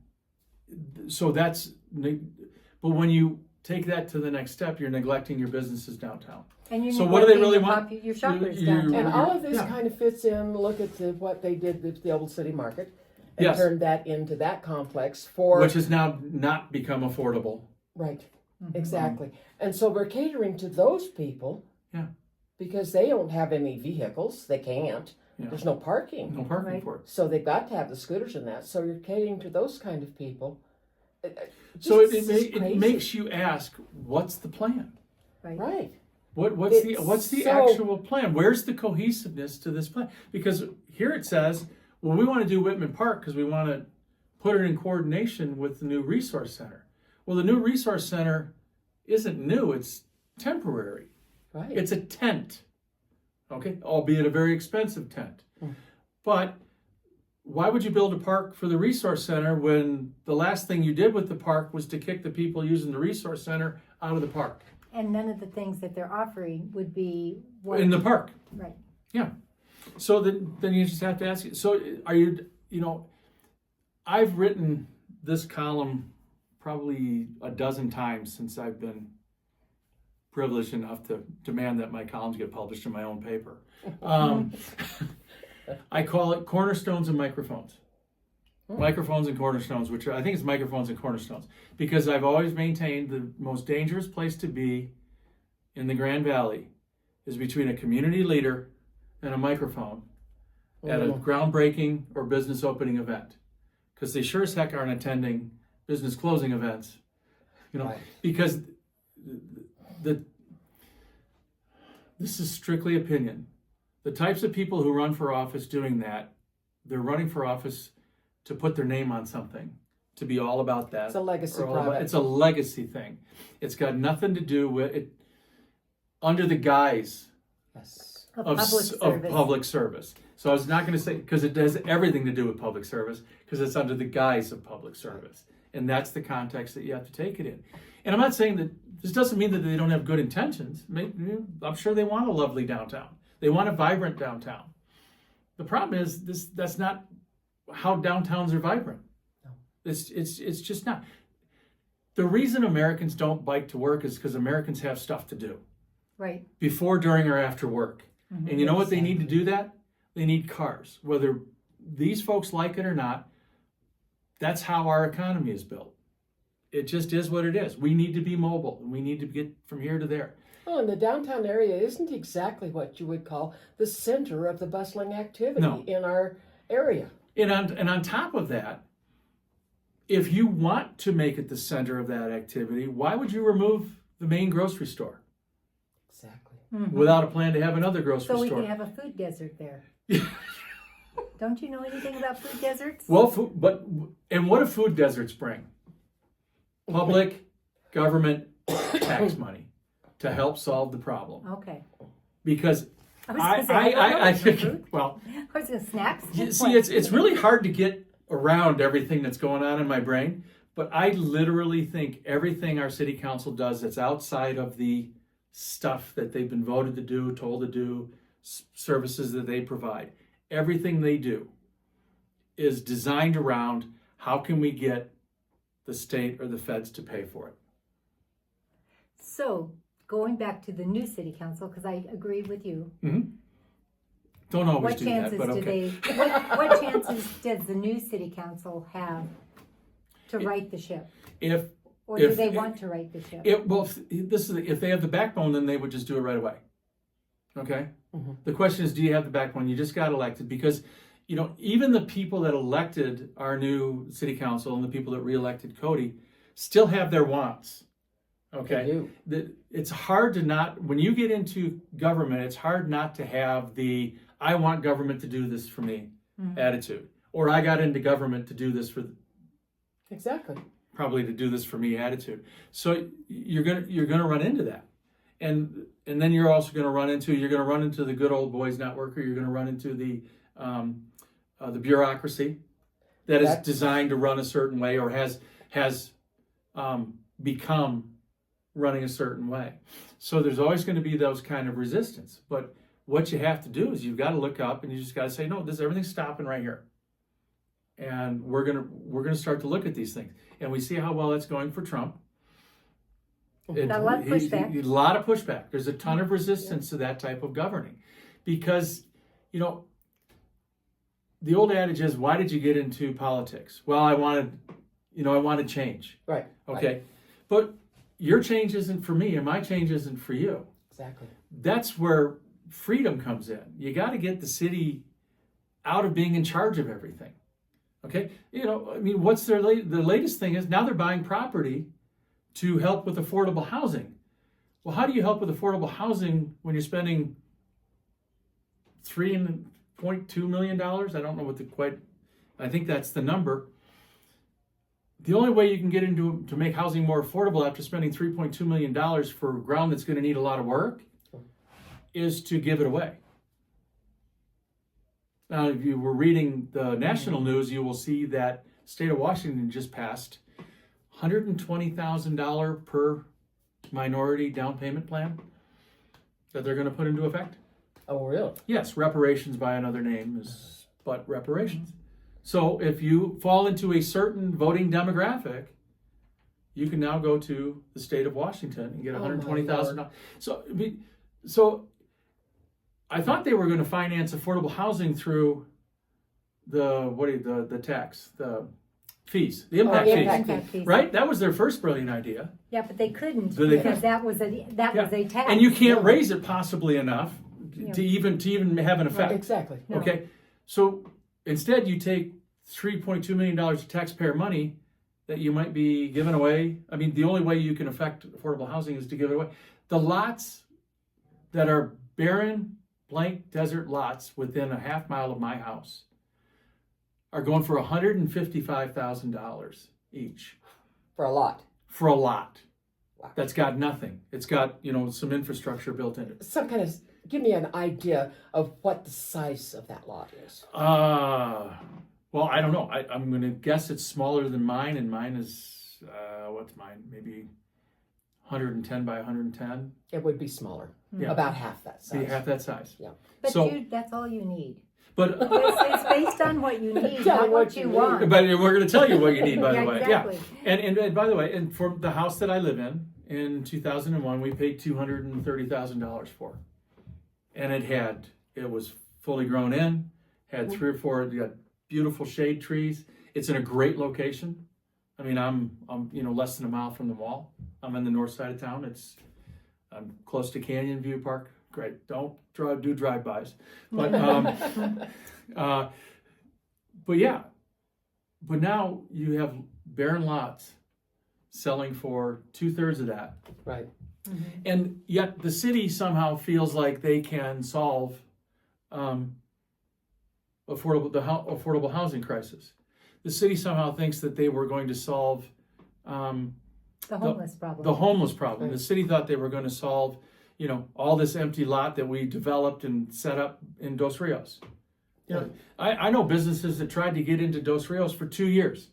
so but when you take that to the next step, you're neglecting your businesses downtown. And so what do they really want? Your shoppers downtown. And all of this kind of fits in. Look at what they did with the old city market, and turned that into that complex which has now not become affordable. Right, mm-hmm. Exactly. And so we're catering to those people. Yeah. Because they don't have any vehicles, they can't. Yeah. There's no parking. No parking for it. So they've got to have the scooters and that. So you're catering to those kind of people. So it makes you ask, what's the plan? Right. What's the actual plan? Where's the cohesiveness to this plan? Because here it says, well, we want to do Whitman Park because we want to put it in coordination with the new resource center. Well, the new resource center isn't new, it's temporary. Right. It's a tent, okay, albeit a very expensive tent. But why would you build a park for the resource center when the last thing you did with the park was to kick the people using the resource center out of the park? And none of the things that they're offering would be in the park. Right. Yeah. So then you just have to ask, so are you, I've written this column probably a dozen times since I've been privileged enough to demand that my columns get published in my own paper. I call it cornerstones and microphones. Microphones and cornerstones, I think it's microphones and cornerstones, because I've always maintained the most dangerous place to be in the Grand Valley is between a community leader and a microphone at a groundbreaking or business opening event, because they sure as heck aren't attending business closing events, right. Because this is strictly opinion. The types of people who run for office doing that, they're running for office to put their name on something, to be all about that. It's a legacy product. It's a legacy thing. It's got nothing to do with it, under the guise of public service. So I was not going to say, because it has everything to do with public service, because it's under the guise of public service. And that's the context that you have to take it in. And I'm not saying that this doesn't mean that they don't have good intentions. I'm sure they want a lovely downtown. They want a vibrant downtown. The problem is that's not how downtowns are vibrant. No. It's just not. The reason Americans don't bike to work is because Americans have stuff to do. Right. Before, during, or after work. Mm-hmm. And you know what they need to do that? They need cars. Whether these folks like it or not, that's how our economy is built. It just is what it is. We need to be mobile, and we need to get from here to there. Oh, and the downtown area isn't exactly what you would call the center of the bustling activity in our area. And on top of that, if you want to make it the center of that activity, why would you remove the main grocery store? Exactly. Mm-hmm. Without a plan to have another grocery store. So we can have a food desert there. Don't you know anything about food deserts? Well, and what do food deserts bring? Public, government, tax money to help solve the problem. Okay. Because I think, well, what's it, snacks? See, it's really hard to get around everything that's going on in my brain, But I literally think everything our city council does that's outside of the stuff that they've been voted to do, told to do, services that they provide, everything they do is designed around how can we get the state or the feds to pay for it. So, going back to the new city council, because I agree with you. Mm-hmm. Don't always What do chances that, but okay. what chances does the new city council have to right the ship? Or do they want to right the ship? If they have the backbone, then they would just do it right away. Okay? Mm-hmm. The question is, do you have the backbone? You just got elected because, even the people that elected our new city council and the people that reelected Cody still have their wants. Okay? It's hard to not, when you get into government, it's hard not to have the, I want government to do this for me attitude. Or I got into government to do this for Exactly. Probably to do this for me attitude. So you're gonna run into that, and then you're also gonna run into the good old boys network, or you're gonna run into the bureaucracy that is designed to run a certain way or has become running a certain way. So there's always going to be those kind of resistance. But what you have to do is you've got to look up and you just got to say, no, everything's stopping right here. And we're gonna start to look at these things, and we see how well it's going for Trump. Got a lot of pushback. A lot of pushback. There's a ton of resistance to that type of governing, because the old adage is, why did you get into politics? Well, I wanted change. Right. Okay, right. But your change isn't for me, and my change isn't for you. Exactly. That's where freedom comes in. You got to get the city out of being in charge of everything. Okay, what's the latest thing is now they're buying property to help with affordable housing. Well, how do you help with affordable housing when you're spending $3.2 million? I don't know I think that's the number. The only way you can get to make housing more affordable after spending $3.2 million for ground that's going to need a lot of work is to give it away. Now, if you were reading the national news, you will see that state of Washington just passed $120,000 per minority down payment plan that they're going to put into effect. Oh, really? Yes, reparations by another name but reparations. So if you fall into a certain voting demographic, you can now go to the state of Washington and get $120,000. So I thought they were going to finance affordable housing through the tax, the fees, the impact fees, right? That was their first brilliant idea. Yeah, but they couldn't because that was a tax. And you can't raise it possibly enough to even have an effect. Right, exactly. No. Okay, so instead you take $3.2 million of taxpayer money that you might be giving away. I mean, the only way you can affect affordable housing is to give it away. The lots that are barren, blank desert lots within a half mile of my house are going for $155,000 each. For a lot. For a lot. Wow. That's got nothing. It's got, some infrastructure built into it. Give me an idea of what the size of that lot is. Well, I don't know. I'm going to guess it's smaller than mine, and mine is, what's mine? Maybe 110 by 110. It would be smaller. Yeah. About half that size. Be half that size. Yeah. But that's all you need. But it's based on what you need, not what you want. But we're going to tell you what you need, by the way. Exactly. Yeah. And by the way, and for the house that I live in 2001, we paid $230,000 for. And it was fully grown in, had 3 or 4, you got beautiful shade trees. It's in a great location. I mean, I'm less than a mile from the mall. I'm in the north side of town. I'm close to Canyon View Park. Great. Don't do drive-bys. But but yeah. But now you have barren lots selling for 2/3 of that. Right. Mm-hmm. And yet the city somehow feels like they can solve affordable housing crisis. The city somehow thinks that they were going to solve the homeless problem. The homeless problem. Right. The city thought they were going to solve, all this empty lot that we developed and set up in Dos Rios. I know businesses that tried to get into Dos Rios for 2 years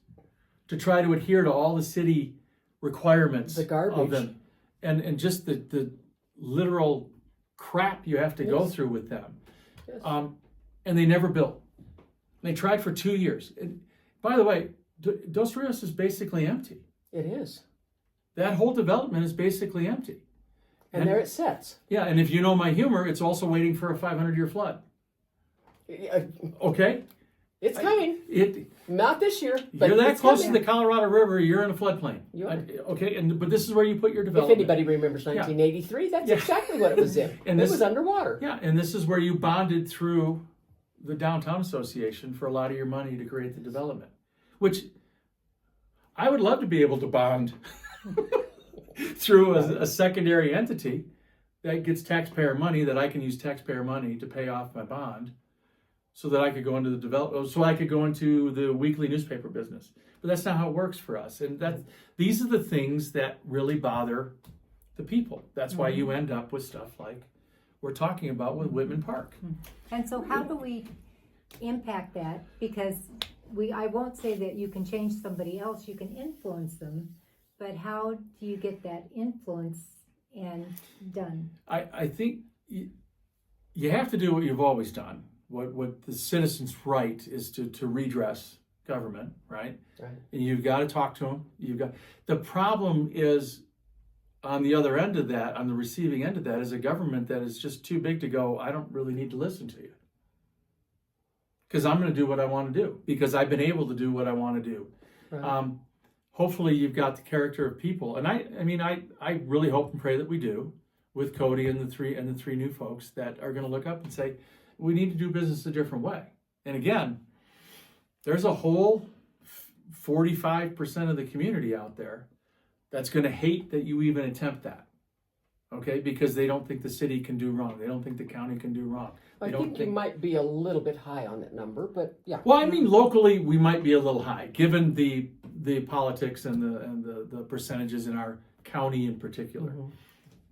to try to adhere to all the city requirements The garbage. of them, and just the literal crap you have to go through with them. Yes. And they never built. They tried for 2 years. And by the way, Dos Rios is basically empty. It is. That whole development is basically empty. And there it sits. Yeah, and if you know my humor, it's also waiting for a 500-year flood. Okay? It's coming. Not this year, but You're that it's close coming. to the Colorado River, you're in a floodplain. You are. Okay, but this is where you put your If development. anybody remembers 1983, that's exactly what it was in. And it this- was underwater. Yeah, and this is where you bonded through the Downtown Association for a lot of your money to create the development, which I would love to be able to bond through a secondary entity that gets taxpayer money that I can use taxpayer money to pay off my bond so that I could go into so I could go into the weekly newspaper business. But that's not how it works for us. And these are the things that really bother the people. That's why you end up with stuff like we're talking about with Whitman Park. And so how do we impact that? Because I won't say that you can change somebody else, you can influence them, but how do you get that influence and done? I think you have to do what you've always done. What the citizens' right is to redress government, right? Right. And you've got to talk to them. The problem is on the other end of that, on the receiving end of that, is a government that is just too big to go, I don't really need to listen to you. Because I'm going to do what I want to do. Because I've been able to do what I want to do. Right. Hopefully you've got the character of people. And I really hope and pray that we do with Cody and the three new folks that are going to look up and say, we need to do business a different way. And again, there's a whole 45% of the community out there that's going to hate that you even attempt that. Okay? Because they don't think the city can do wrong. They don't think the county can do wrong. I think you might be a little bit high on that number, but yeah. Well, I mean, locally we might be a little high, given the politics and the percentages in our county in particular.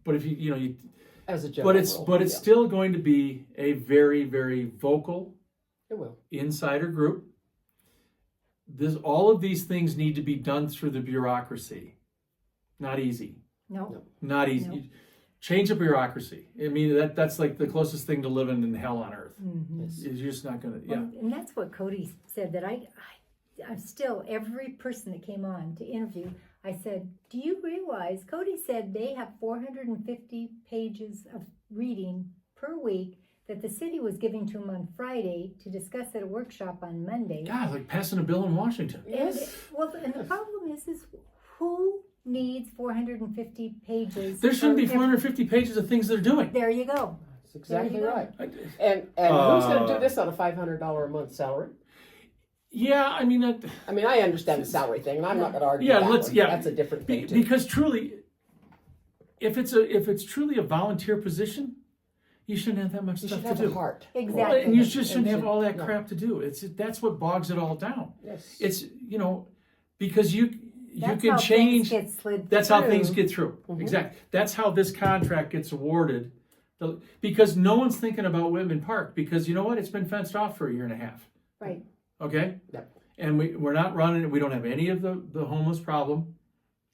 But if you as a general rule, but it's still going to be a very, very vocal it will. insider group. All of these things need to be done through the bureaucracy. Not easy. No. Not easy. No. Change the bureaucracy. I mean, that's like the closest thing to living in hell on earth. Yes. You're just not going to, Well, and that's what Cody said, that I'm still, every person that came on to interview, I said, do you realize, Cody said they have 450 pages of reading per week that the city was giving to him on Friday to discuss at a workshop on Monday. God, like passing a bill in Washington. Yes. And the problem is who needs 450 pages? There shouldn't be 450 pages of things they're doing. There you go. That's exactly There you right. go. And who's going to do this on a $500 a month salary? Yeah, I mean, I understand the salary thing, and I'm not going to argue yeah, that let's one. yeah, That's a different thing too. because truly, if it's truly a volunteer position, you shouldn't have that much You stuff should to have do. a heart. Exactly. And you just shouldn't have all that no. crap to do. That's what bogs it all down. Yes. It's because you That's can how change. things get slid That's how through. things get through. Exactly. That's how this contract gets awarded. Because no one's thinking about Whitman Park, because you know what? It's been fenced off for a year and a half. Right. Okay? Yep. And we're not running it. We don't have any of the homeless problem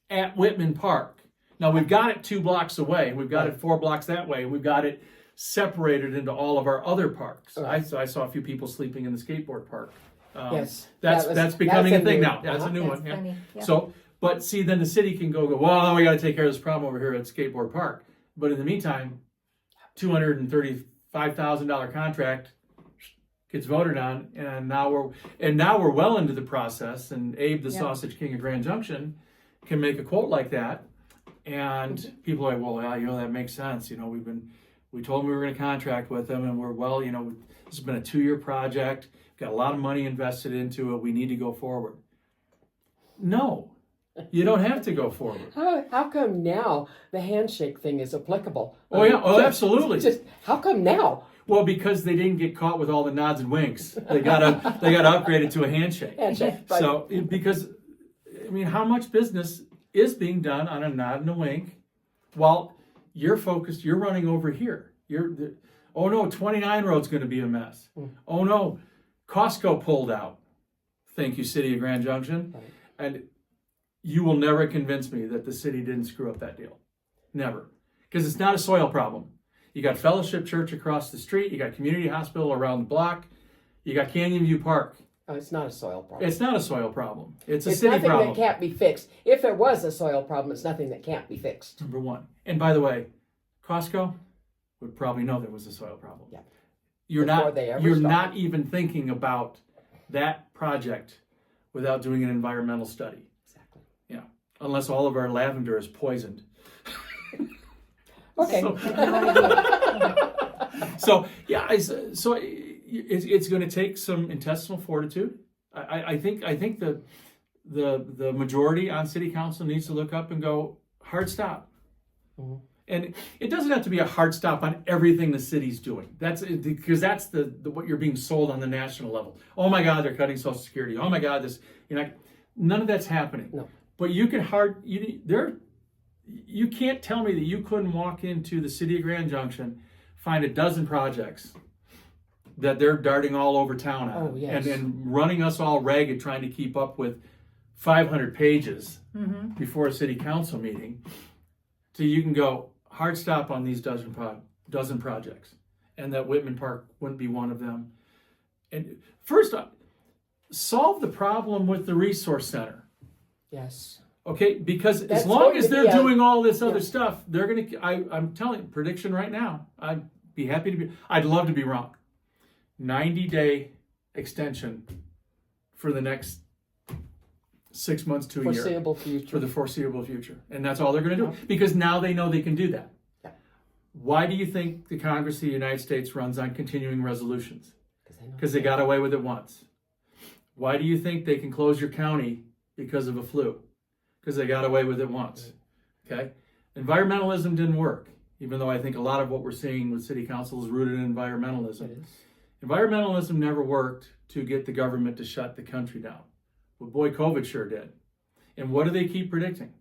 at Whitman Park. Now, we've got it 2 blocks away. We've got it 4 blocks that way. We've got it separated into all of our other parks. Right. I saw a few people sleeping in the skateboard park. Yes. That's becoming a thing new- now. That's a new That's one. Yeah. funny. Yep. So, but see, then the city can go, well, now we got to take care of this problem over here at Skateboard Park. But in the meantime, $235,000 contract gets voted on, and now we're well into the process. And Abe, the Yeah. Sausage King of Grand Junction, can make a quote like that, and people are like, well, yeah, that makes sense. We told them we were going to contract with them, and this has been a 2-year project. Got a lot of money invested into it. We need to go forward. No, you don't have to go forward. How come now the handshake thing is applicable? Oh, yeah. Oh, absolutely. Just how come now? Well, because they didn't get caught with all the nods and winks. They gotta upgrade it to a handshake. Handshake. Right. So, because, how much business is being done on a nod and a wink while you're focused, you're running over here. Oh no, 29 Road's going to be a mess. Oh no, Costco pulled out. Thank you, City of Grand Junction. And you will never convince me that the city didn't screw up that deal. Never. Because it's not a soil problem. You got Fellowship Church across the street. You got Community Hospital around the block. You got Canyon View Park. Oh, it's not a soil problem. It's not a soil problem. It's a It's city nothing problem. that can't be fixed. If it was a soil problem, it's nothing that can't be fixed. Number one. And by the way, Costco would probably know there was a soil problem. Yeah. You're Before not they ever you're started. not even thinking about that project without doing an environmental study. Exactly. Yeah. Unless all of our lavender is poisoned. Okay. So yeah, it's going to take some intestinal fortitude. I think the majority on city council needs to look up and go, hard stop. Mhm. And it doesn't have to be a hard stop on everything the city's doing. That's because that's the what you're being sold on the national level. Oh my God, they're cutting Social Security. Oh my God, none of that's happening. No. But you can't tell me that you couldn't walk into the city of Grand Junction, find a dozen projects that they're darting all over town on, Oh, yes. and running us all ragged trying to keep up with 500 pages before a city council meeting. So you can go hard stop on these dozen projects, and that Whitman Park wouldn't be one of them. And first, solve the problem with the resource center. Yes. Okay, because That's as long going as to they're be doing all this other yeah. stuff, they're gonna. I'm telling you, prediction right now. I'd be happy to be. I'd love to be wrong. 90-day extension for the next 6 months to a year. Foreseeable future. For the foreseeable future, and that's all they're going to do Yeah. because now they know they can do that. Yeah. Why do you think the Congress of the United States runs on continuing resolutions? know Because they got away with it once. Why do you think they can close your county because of a flu? Because they got away with it once. Okay? Environmentalism didn't work, even though I think a lot of what we're seeing with city council is rooted in environmentalism. It is. Environmentalism never worked to get the government to shut the country down. But boy, COVID sure did. And what do they keep predicting?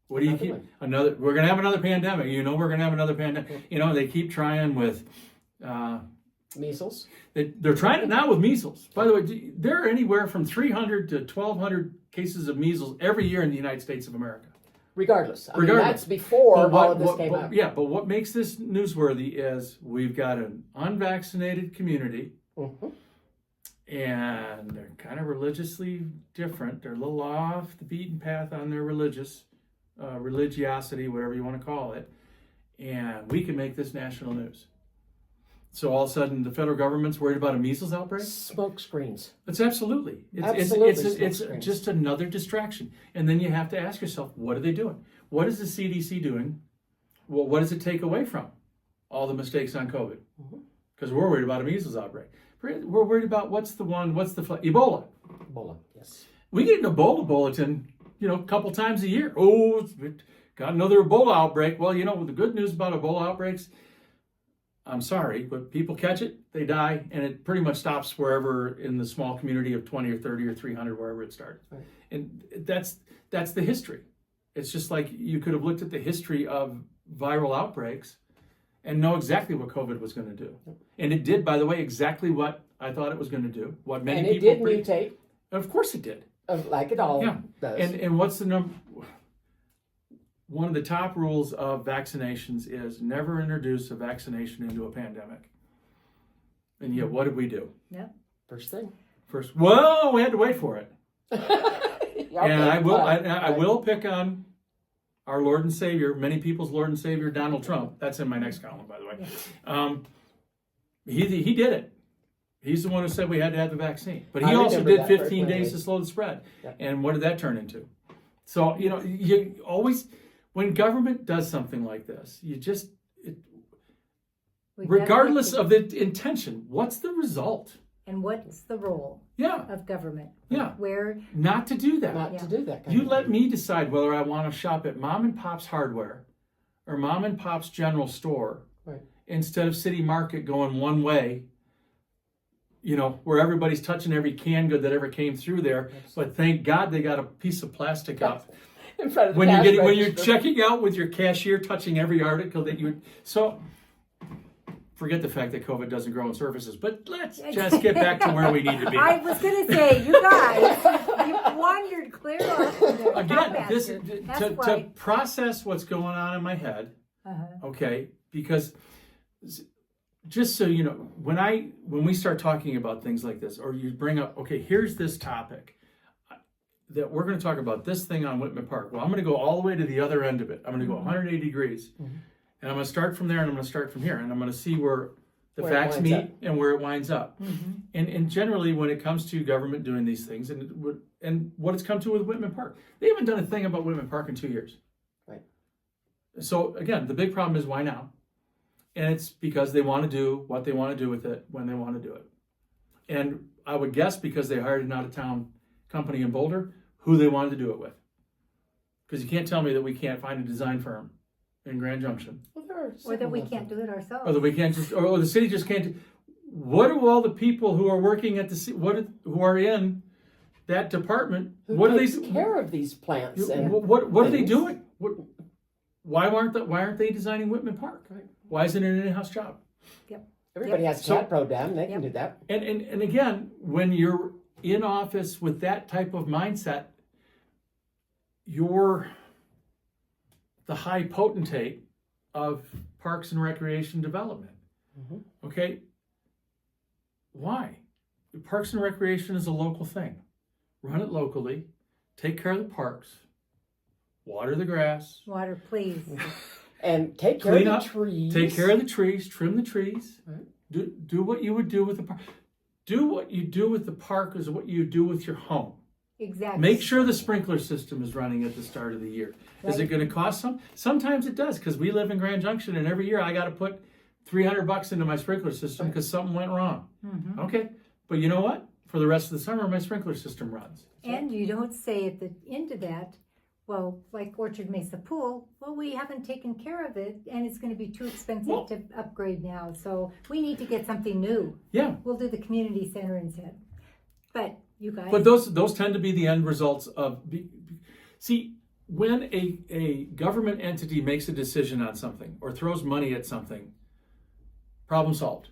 What do you keep? We're going to have another pandemic. We're going to have another pandemic. They keep trying with Measles. They're trying it now with measles. By the way, there are anywhere from 300 to 1,200 cases of measles every year in the United States of America. Regardless. I mean, Regardless. that's before all of this came out. Yeah, but what makes this newsworthy is we've got an unvaccinated community, Mhm. and they're kind of religiously different. They're a little off the beaten path on their religiosity, whatever you want to call it, and we can make this national news. So all of a sudden, the federal government's worried about a measles outbreak? Smoke screens. It's absolutely. Absolutely It's smoke screens. just another distraction. And then you have to ask yourself, what are they doing? What is the CDC doing? Well, what does it take away from all the mistakes on COVID? Because we're worried about a measles outbreak. We're worried about Ebola. Ebola, yes. We get an Ebola bulletin, a couple times a year. Oh, got another Ebola outbreak. Well, the good news about Ebola outbreaks, I'm sorry, but people catch it, they die, and it pretty much stops wherever in the small community of 20 or 30 or 300, wherever it started. Right. And that's the history. It's just like you could have looked at the history of viral outbreaks and know exactly what COVID was going to do. And it did, by the way, exactly what I thought it was going to do. What many And it people did mutate, Of course it did. like it all Yeah. does. And what's the number? One of the top rules of vaccinations is never introduce a vaccination into a pandemic. And yet, what did we do? First thing. First, well, we had to wait for it. Okay, And I fine. will pick on our Lord and Savior, many people's Lord and Savior, Donald Trump. That's in my next column, by the way. He did it. He's the one who said we had to have the vaccine. But he I also remember did that 15 very days clearly. to slow the spread. Yep. And what did that turn into? So, you always, when government does something like this, regardless of the intention, what's the result? And what's the role Yeah, of government? Yeah. Where not to do that. Not to do that kind You of let thing. me decide whether I want to shop at Mom and Pop's Hardware or Mom and Pop's General Store Right. instead of City Market going one way, where everybody's touching every canned good that ever came through there. But thank God they got a piece of plastic up. In front of the When cash you're register. checking out with your cashier touching every article that you. So forget the fact that COVID doesn't grow in surfaces, but let's just get back to where we need to be. I was going to say, you guys, you've wandered clear off. Again, to process what's going on in my head, okay, because just so you know, when we start talking about things like this, or you bring up, okay, here's this topic that we're going to talk about this thing on Whitman Park. Well, I'm going to go all the way to the other end of it. I'm going to go 180 degrees. And I'm going to start from there, and I'm going to start from here, and I'm going to see where the facts meet and where it winds up. And generally, when it comes to government doing these things, and what it's come to with Whitman Park, they haven't done a thing about Whitman Park in 2 years. Right. So again, the big problem is why now? And it's because they want to do what they want to do with it when they want to do it. And I would guess because they hired an out-of-town company in Boulder, who they wanted to do it with. Because you can't tell me that we can't find a design firm in Grand Junction. Or that we can't do it ourselves. Or that we can't just, or the city just can't. What do all the people who are working at the who are in that department? Who takes care of these plants? And what are they doing? Why aren't they designing Whitman Park? Right. Why isn't it an in-house job? Everybody has a CAD program; they can do that. And again, when you're in office with that type of mindset, you're the high potentate of parks and recreation development. Okay? Why? Parks and recreation is a local thing. Run it locally, take care of the parks, water the grass. Water, please. And take care of the trees. Take care of the trees, trim the trees. Right. Do what you would do with the park. Do what you do with the park is what you do with your home. Exactly. Make sure the sprinkler system is running at the start of the year. Is it going to cost some? Sometimes it does, because we live in Grand Junction, and every year I got to put $300 into my sprinkler system because something went wrong. Okay, but you know what? For the rest of the summer, my sprinkler system runs. And you don't say at the end of that, well, like Orchard Mesa Pool, well, we haven't taken care of it, and it's going to be too expensive to upgrade now, so we need to get something new. Yeah. We'll do the community center instead. But you guys... But those tend to be the end results of... See, when a government entity makes a decision on something or throws money at something, problem solved.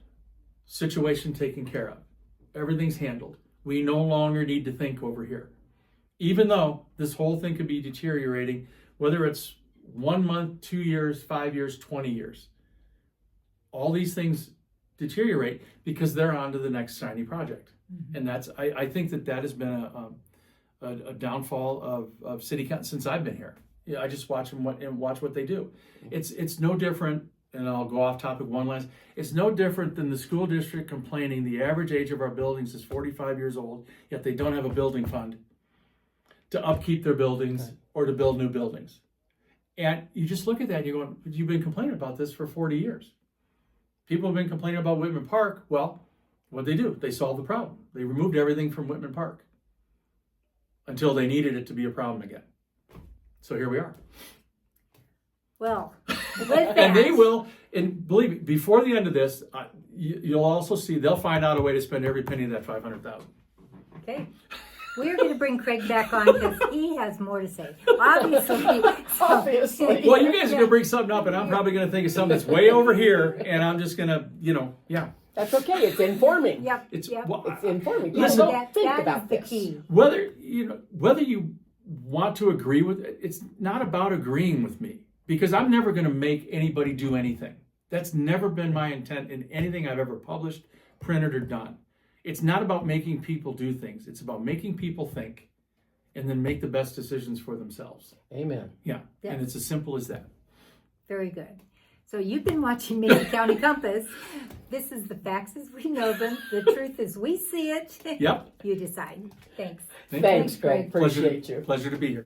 Situation taken care of. Everything's handled. We no longer need to think over here. Even though this whole thing could be deteriorating, whether it's 1 month, 2 years, 5 years, 20 years. All these things deteriorate because they're on to the next shiny project. And that's, I think that has been a downfall of city council since I've been here. I just watch them and watch what they do. It's no different, and I'll go off topic one last. It's no different than the school district complaining the average age of our buildings is 45 years old, yet they don't have a building fund to upkeep their buildings or to build new buildings. And you just look at that and you're going, you've been complaining about this for 40 years. People have been complaining about Whitman Park. Well, what did they do? They solved the problem. They removed everything from Whitman Park until they needed it to be a problem again. So here we are. Well, with that... And they will, and believe me, before the end of this, you'll also see they'll find out a way to spend every penny of that $500,000. Okay. We're going to bring Craig back on because he has more to say. Obviously. Well, you guys are going to bring something up, and I'm probably going to think of something that's way over here, and I'm just going to, That's okay. It's informing. It's informing. Listen, Think about the this. key. Whether you want to agree with it, it's not about agreeing with me, because I'm never going to make anybody do anything. That's never been my intent in anything I've ever published, printed, or done. It's not about making people do things. It's about making people think and then make the best decisions for themselves. Amen. Yeah. And it's as simple as that. Very good. So you've been watching Mesa County Compass. This is the facts as we know them. The truth as we see it. Yep. You decide. Thanks. Thanks, Greg. Appreciate you. Pleasure to be here.